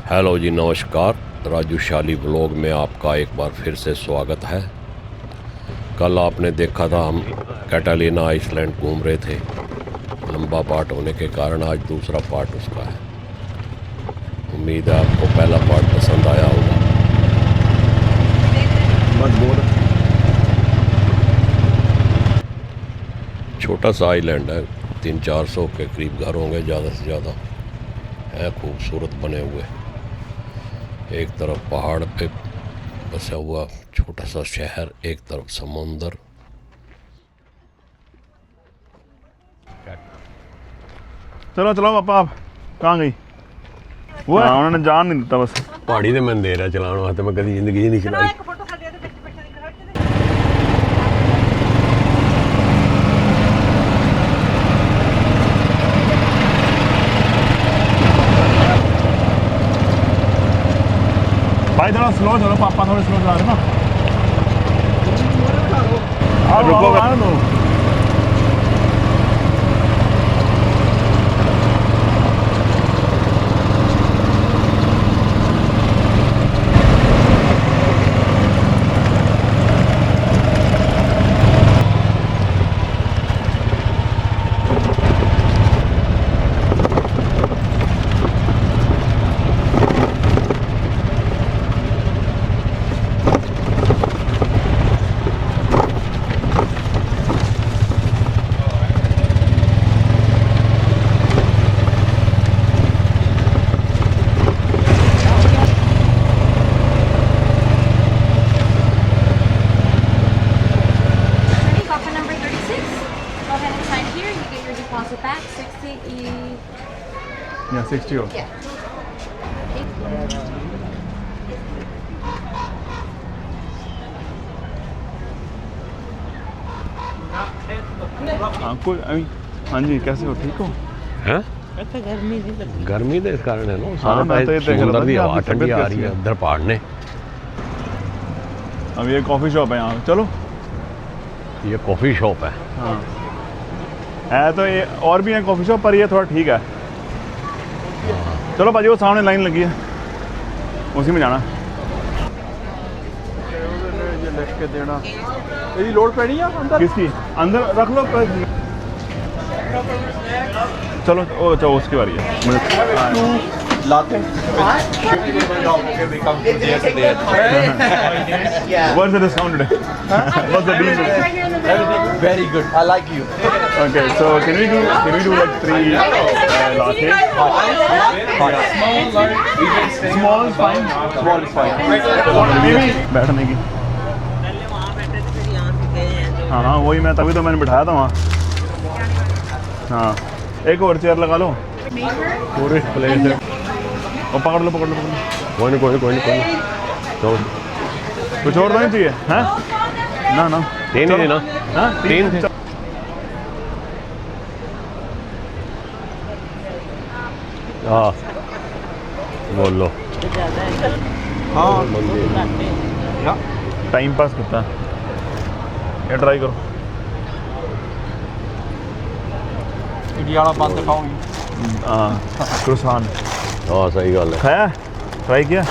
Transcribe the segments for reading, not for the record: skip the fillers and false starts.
Hello जी, नमस्कार। राजू शाली blog में आपका एक बार फिर से स्वागत है। कल आपने देखा था हम कैटालिना आइसलैंड घूम रहे थे। लंबा पार्ट होने के कारण आज दूसरा पार्ट उसका है। उम्मीद है आपको पहला पार्ट पसंद आया होगा। छोटा सा आइलैंड है, 300-400 के करीब घर होंगे ज़्यादा से ज़्यादा। है खूबसूरत बने हुए, एक तरफ पहाड़ पे बसा हुआ छोटा सा शहर, एक तरफ समुंदर। चलो चलो पापा, आप कहाँ गई? वो उन्होंने जान नहीं देता बस। पहाड़ी तो मैं दे रहा चलाने वास्ते, मैं कभी जिंदगी नहीं चलाई। भाई थोड़ा स्लो चलो, पापा थोड़े स्लो चला रहे ना। आप रुको ना। Back 60 Yeah, 60 हो। Yeah. हाँ जी, कैसे हो? ठीक हो? हैं? गर्मी तो इस कारण है ना, सारे समुंदर की हवा ठंडी आ रही है उधर पहाड़ ने। अब ये कॉफ़ी शॉप है यहाँ, चलो। ये कॉफ़ी शॉप है। हाँ है तो ये और भी है कॉफ़ी शॉप, पर ये थोड़ा ठीक है। चलो भाजी, वो सामने लाइन लगी है, उसी में जाना। ये लिख के देना। मेरी लोड पड़ी है अंदर? किसकी? अंदर रख लो। चलो ओ चलो, उसकी बारी है। Latte. What's the discount today? What's the deal today? Very good. I like you. Okay, so can we do like 3 latte? Small is fine. Small is fine. Maybe बैठने की। हाँ वही मैं, तभी तो मैंने बिठाया था वहाँ। हाँ, एक और चेयर लगा लो। टूरिस्ट प्लेस है। और पकड़ लो। कोई नहीं। तो कुछ और नहीं चाहिए? हैं? ना तीन ही ना? हाँ 3 थे। हाँ बोलो। हाँ। टाइम पास करता है, ये ट्राई करो। इंडिया वाला बंद खाऊंगी। हाँ क्रोसान हाँ सही गल है। खाया, ट्राई किया?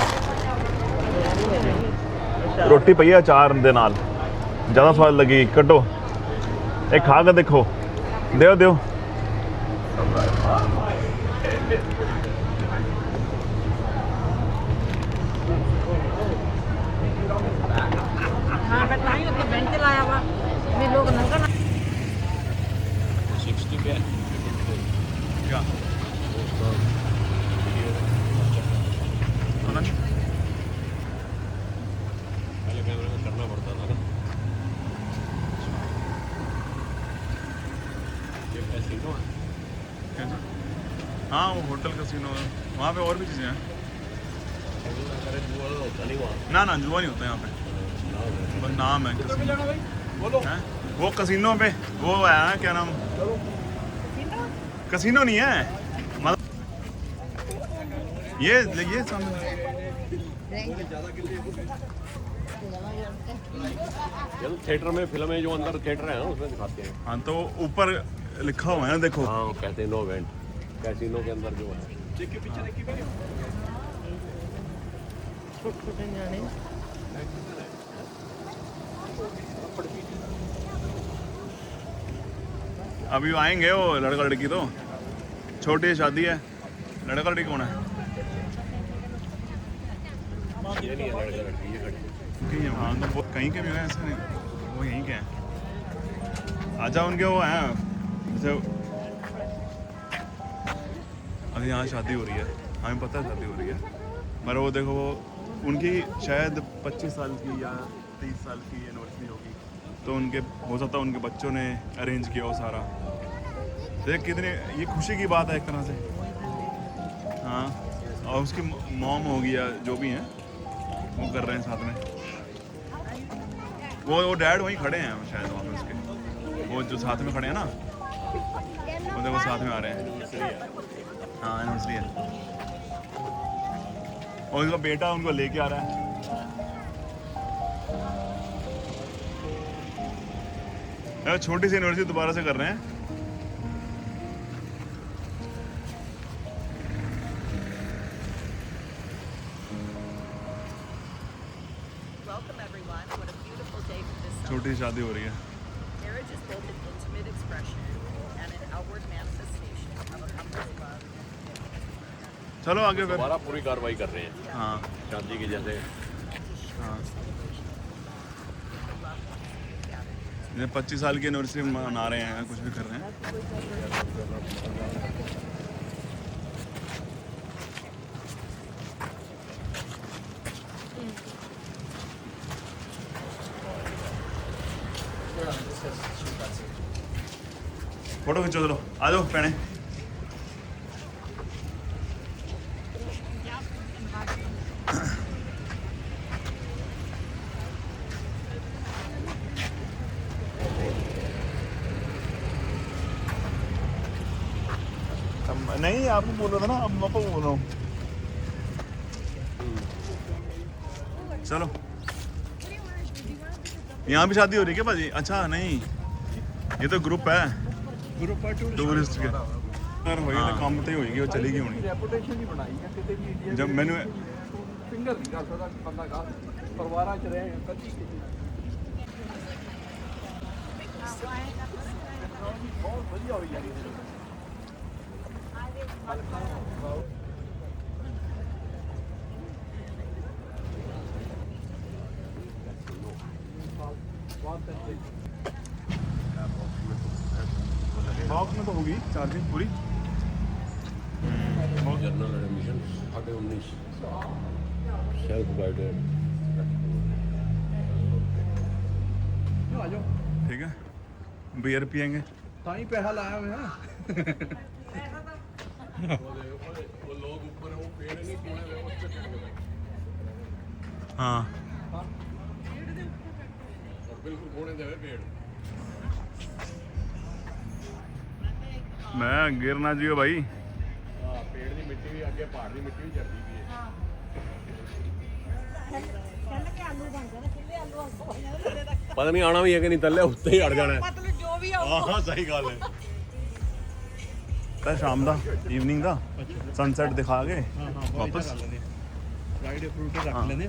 रोटी पई है अचार दे नाल, ज़्यादा स्वाद लगी। कटो, एक खा के देखो। दियो। हाँ बताइए तो बेंच लाया हुआ भी लोग नंगा 60 पे क्या? पहले कैमरे में करना पड़ता था ना। ये कैसीनो है? हाँ वो होटल कैसीनो है, वहाँ पे और भी चीज़ें हैं। ना जुआ नहीं होता यहाँ पे, बस नाम है कैसीनो। हैं? वो कैसीनो पे वो है ना, क्या नाम? कैसीनो नहीं है, मतलब ये सामने। थिएटर में, फिल्म में जो अंदर थिएटर है ना उसमें दिखाते हैं। हाँ तो ऊपर लिखा हुआ है ना, देखो। हाँ कैसीनो वेंट, कैसीनो के अंदर जो है। छोटे जाने अभी आएंगे वो लड़का लड़की तो छोटी शादी है। लड़का लड़की कौन है? हाँ तो वो कहीं के भी हैं ऐसे नहीं, वो यहीं के हैं। अच्छा उनके वो हैं जैसे अभी यहाँ शादी हो रही है, हमें पता है शादी हो रही है, पर वो देखो वो उनकी शायद 25 साल की या 30 साल की एनिवर्सरी होगी, तो उनके हो सकता है उनके बच्चों ने अरेंज किया हो सारा। देख कितने ये खुशी की बात है एक तरह से। हाँ और उसकी मॉम होगी या जो भी हैं वो कर रहे हैं साथ में। वो डैड वहीं खड़े हैं शायद वहाँ पे उसके, वो जो साथ में खड़े हैं ना वो देखो साथ में आ रहे हैं। हाँ एनिवर्सरी है और उनका बेटा उनको लेके आ रहा है। छोटी सी एनिवर्सरी दोबारा से कर रहे हैं। Welcome everyone. What a beautiful day for this छोटी शादी हो रही है। marriage is both an intimate expression and an outward manifestation of a couple's love. चलो आगे फिर। दोबारा पूरी कार्रवाई कर रहे हैं हाँ शादी की जैसे। हाँ 25 साल की एनिवर्सरी मना रहे हैं, कुछ भी कर रहे हैं। फोटो खींचो चलो, आ जाओ पहने। नहीं आपको बोल रहा था ना, अब मैं आपको बोल रहा हूँ। चलो यहाँ भी शादी हो रही है क्या भाजी? अच्छा नहीं ये तो ग्रुप है टूरिस्ट के। यार होगी तो काम तो ही होगी, वो चलेगी होनी। रेपुटेशन ही बनाई है किते भी इंडिया जब मैंने फिंगर नहीं कर सकता बंदा का परिवार च रहे कभी बहुत बढ़िया हुई है। बॉक्स में तो होगी चार्जिंग पूरी। General admission 19 self guided. आ जाओ ठीक है बियर पियेंगे। ਤਾਂ ਹੀ ਪੈਸਾ ਲਾਇਆ ਹੋਇਆ वो लोग ऊपर वो पेड़ नहीं कोने में वो हाँ और बिल्कुल कोने दे पेड़। मैं गिर ना जियो भाई। हाँ पेड़ की मिट्टी भी आगे पहाड़ की मिट्टी भी चढ़ती भी है। पता नहीं आना भी है कि नहीं, तले उत्ते ही अड़ जाना है। मतलब जो भी हाँ सही गल है। शाम का इवनिंग का सनसैट दिखा के वापस। ਫਰਾਈਡੇ ਫਰੂਟ ਰੱਖ ਲੈਂਦੇ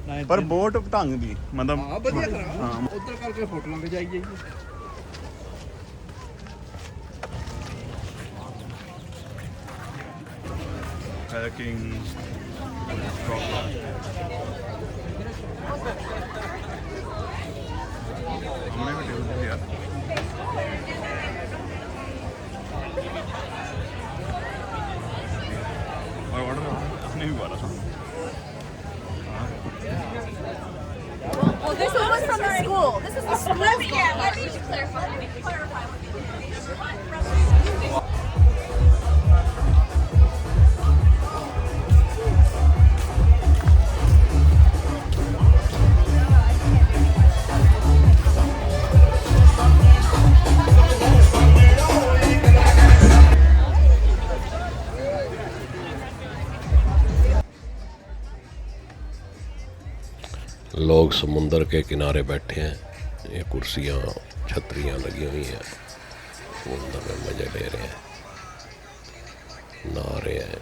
ਨਾ पर बोट ढंग दी मतलब ਹਾਂ ਵਧੀਆ ਕਰਾ हाँ ਉਧਰ ਕਰਕੇ ਫੋਟੋਆਂ ਖਿਚਾਈ ਜਾਈਏ। पैकिंग हमने भी टेबल पे यार और ऑर्डर आपने भी बोला था। Well, this one was from the school. This is the school. Let me clarify. लोग समुंदर के किनारे बैठे हैं, ये कुर्सियाँ छतरियाँ लगी हुई हैं, समुंदर में मज़े ले रहे हैं, नहा रहे हैं।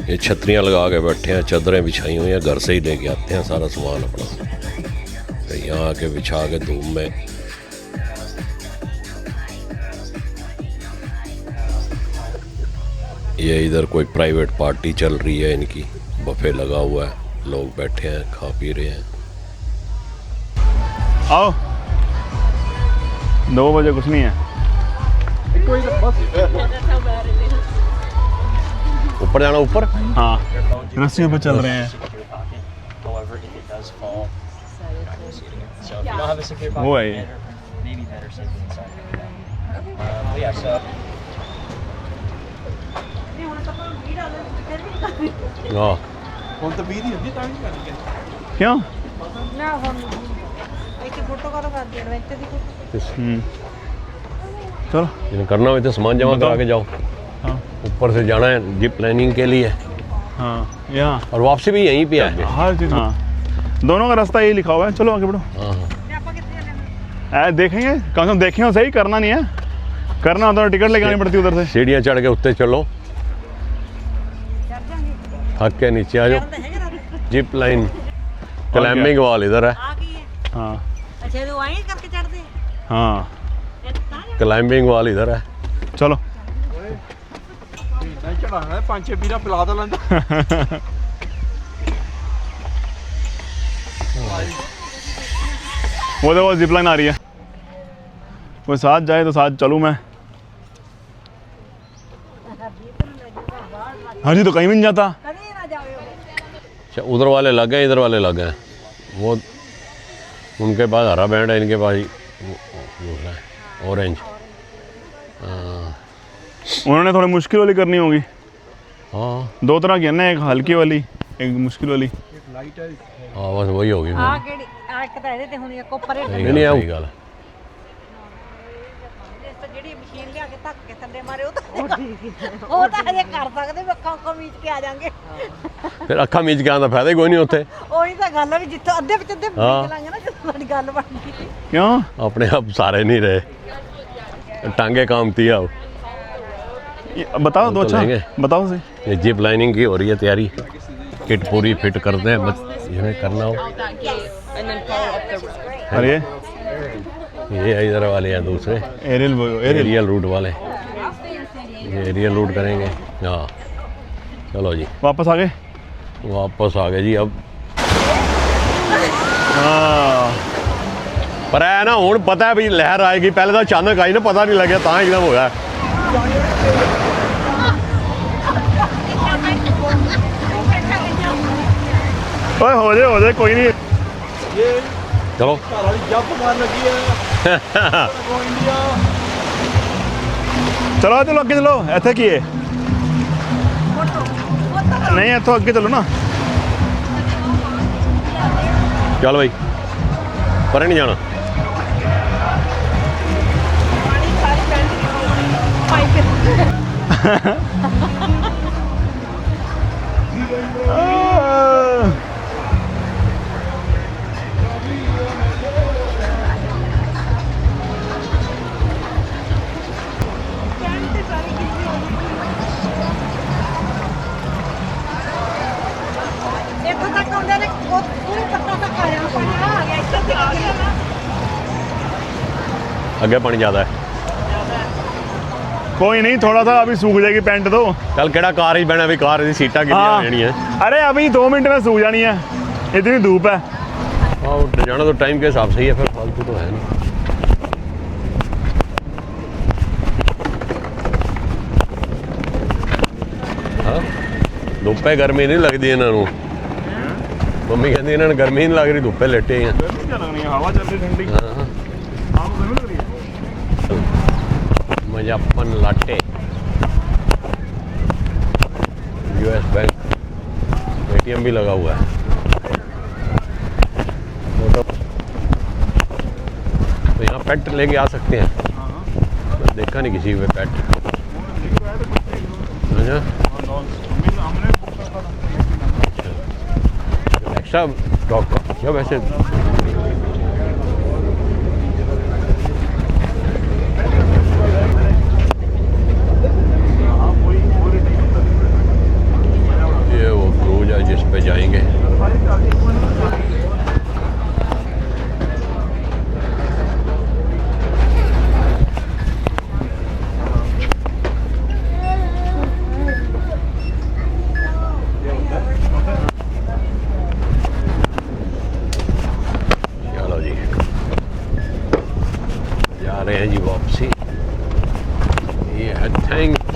ये छतरियाँ लगा के बैठे हैं, चादरें बिछाई हुई हैं, घर से ही लेके आते हैं सारा सामान अपना। तो यहाँ आके बिछा के धूप में ये इधर कोई प्राइवेट पार्टी चल रही है इनकी, बफे लगा हुआ है, लोग बैठे हैं खा पी रहे हैं। आओ 2 बजे कुछ नहीं है। ऊपर जाना, ऊपर हाँ रस्सियों पे चल रहे हैं। However, if it does fall, you're not gonna see it again. So if you don't have a secure वो pocket, है ये। maybe better safely inside. But yeah, so हाँ क्यों? चलो जिन्हें करना हो तो सामान जमा करा के जाओ। हाँ ऊपर से जाना है जिप लाइनिंग के लिए हाँ यहाँ और वापसी भी यहीं पे है। हर चीज़। हाँ दोनों का रास्ता यही लिखा हुआ है। चलो आगे बढ़ो। हाँ हाँ देखेंगे, कम से कम देखें सही, करना नहीं है। करना होता है टिकट लेके आनी पड़ती है उधर से। सीढ़ियाँ चढ़ के उत्ते चलो, थक के नीचे आ जाओ। जिप लाइन क्लाइंबिंग वॉल इधर है। हाँ अच्छा तो वहीं करके चढ़ते हाँ क्लाइंबिंग वॉल इधर है। चलो नहीं चढ़ाना है, 5-6 पीरा पिला दो लंदा। वो देखो जिप लाइन आ रही है। कोई साथ जाए तो साथ चलूँ मैं। हाँ जी तो कहीं भी नहीं जाता। अच्छा उधर वाले लग गए, इधर वाले लग गए। वो उनके पास हरा बैंड है, इनके पास दूसरा है ऑरेंज। उन्होंने थोड़ी मुश्किल वाली करनी होगी। हाँ 2 तरह की है ना, एक हल्की वाली एक मुश्किल वाली। हाँ बस वही होगी। ਕਿਹੜੀ ਆ ਇੱਕ ਤਾਂ ਇਹਦੇ ਤੇ ਹੋਣੀ ਆ ਕੋਪਰੇ नहीं नहीं सही गल। ਜਿਹੜੀ ਮਸ਼ੀਨ ਲਿਆ ਕੇ ਧੱਕ ਕੇ ਥੱਲੇ ਮਾਰੇ ਉਹ ਤਾਂ ਹਜੇ ਕਰ ਸਕਦੇ ਵੀ ਅੱਖਾਂ ਉੱਖਾਂ ਮੀਚ ਕੇ ਆ ਜਾਾਂਗੇ। फिर अखा मीच के आने का फायदा ही कोई नहीं होते। ਉਹੀ ਤਾਂ ਗੱਲ ਆ ਵੀ ਜਿੱਥੋਂ ਅੱਧੇ ਵਿੱਚ ਅੱਧੇ ਹਾਂ। ਮੀਚ ਲਾਂਗੇ ਨਾ ਜਦੋਂ ਸਾਡੀ ਗੱਲ ਬਣ ਗਈ। क्यों? अपने आप सारे नहीं रहे, टांगे कामती है। बताओ तो तो अच्छा लेंगे। बताओ सही। ये जिप लाइनिंग की हो रही है तैयारी, किट पूरी फिट करते हैं बस जिन्हें करना हो। अरे ये इधर वाले हैं दूसरे एरियल एरियल रूट वाले, ये एरियल रूट करेंगे। हाँ चलो जी वापस आ गए। वापस आ गए जी। अब हाँ पर है ना हूँ पता है भी लहर आएगी, पहले तो अचानक आई ना, पता नहीं लगे तो एकदम हो गया। ओए हो जाए कोई नहीं। चलो घर वाली जब मार लगी है वो इंडिया। चलो चलो अगे चलो। इत्थे की है? नहीं इत्थों अगे चलो ना। चल भाई पर नहीं जाना। ਇੱਥੋਂ ਤੱਕ ਆਉਂਦੇ ਨੇ ਉਹ ਪੂਰੀ ਪੱਤਾ ਤੱਕ ਆ ਜਾਣਾ ਪਾਣੀ ਆ ਗਿਆ ਇੱਥੇ ਤੱਕ ਆ ਗਿਆ ਨਾ। अगे पानी ज़्यादा है। कोई नहीं, थोड़ा सा अभी सूख जाएगी पैंट तो। कल केड़ा कार ही बहना भी, कार की सीटा गिल्लियां हो जानियां। अरे अभी 2 मिनट में सूख जानी है, इतनी धूप है। हाँ उठ जाना तो टाइम के हिसाब से ही है, फिर फालतू तो है नहीं। हाँ धुप्पे गर्मी नहीं लगती इन्हों। मम्मी कहती इन्होंने गर्मी नहीं लग रही, धुप्पे लेटे हैं। हवा चल रही ठंडी। हाँ मजापन लाटे US बैंक ATM भी लगा हुआ है। तो यहाँ पेट लेके आ सकते हैं। मैं देखा नहीं किसी पे पेट। अच्छा एक्स्ट्रा डॉग का क्या वैसे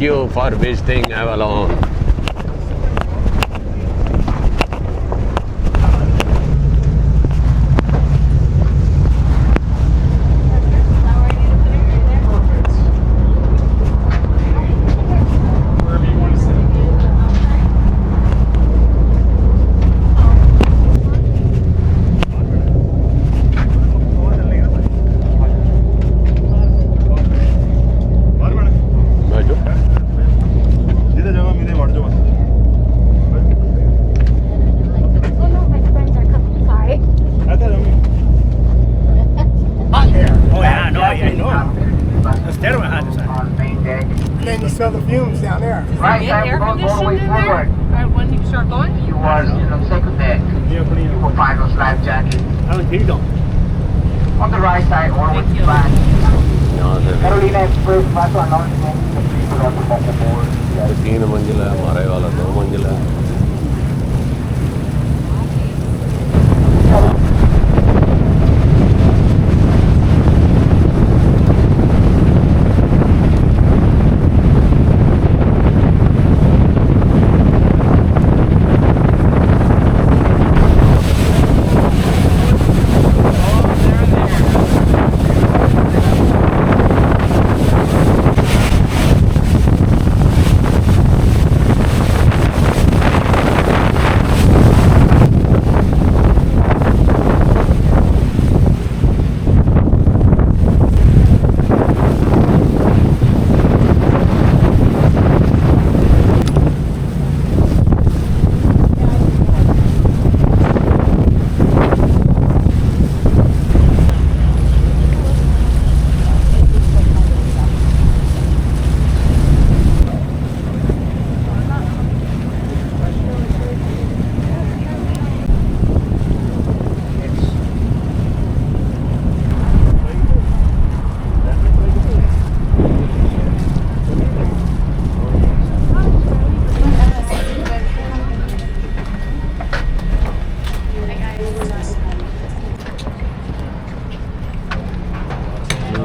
you for visiting Avalon. बाहर बैठे बैठो। जिधर जगह मिले बैठ जाओ बस ऐसा जाओ Oh yeah, no, I know. That's there we had this. Then you smell the fumes down there. Get air conditioning in there? Or when you start going? You are in the second deck. You will find those life jackets How did you go? on the right side or with the back. यहाँ से Carolina Express, paso announcement. The people on the bumper board. 3 मंजिल है, हमारे वाला 2 मंजिल है।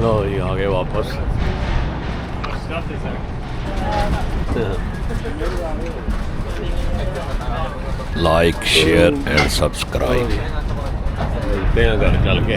लो ये आगे वापस। Like share and subscribe. मिलते हैं घर चल के।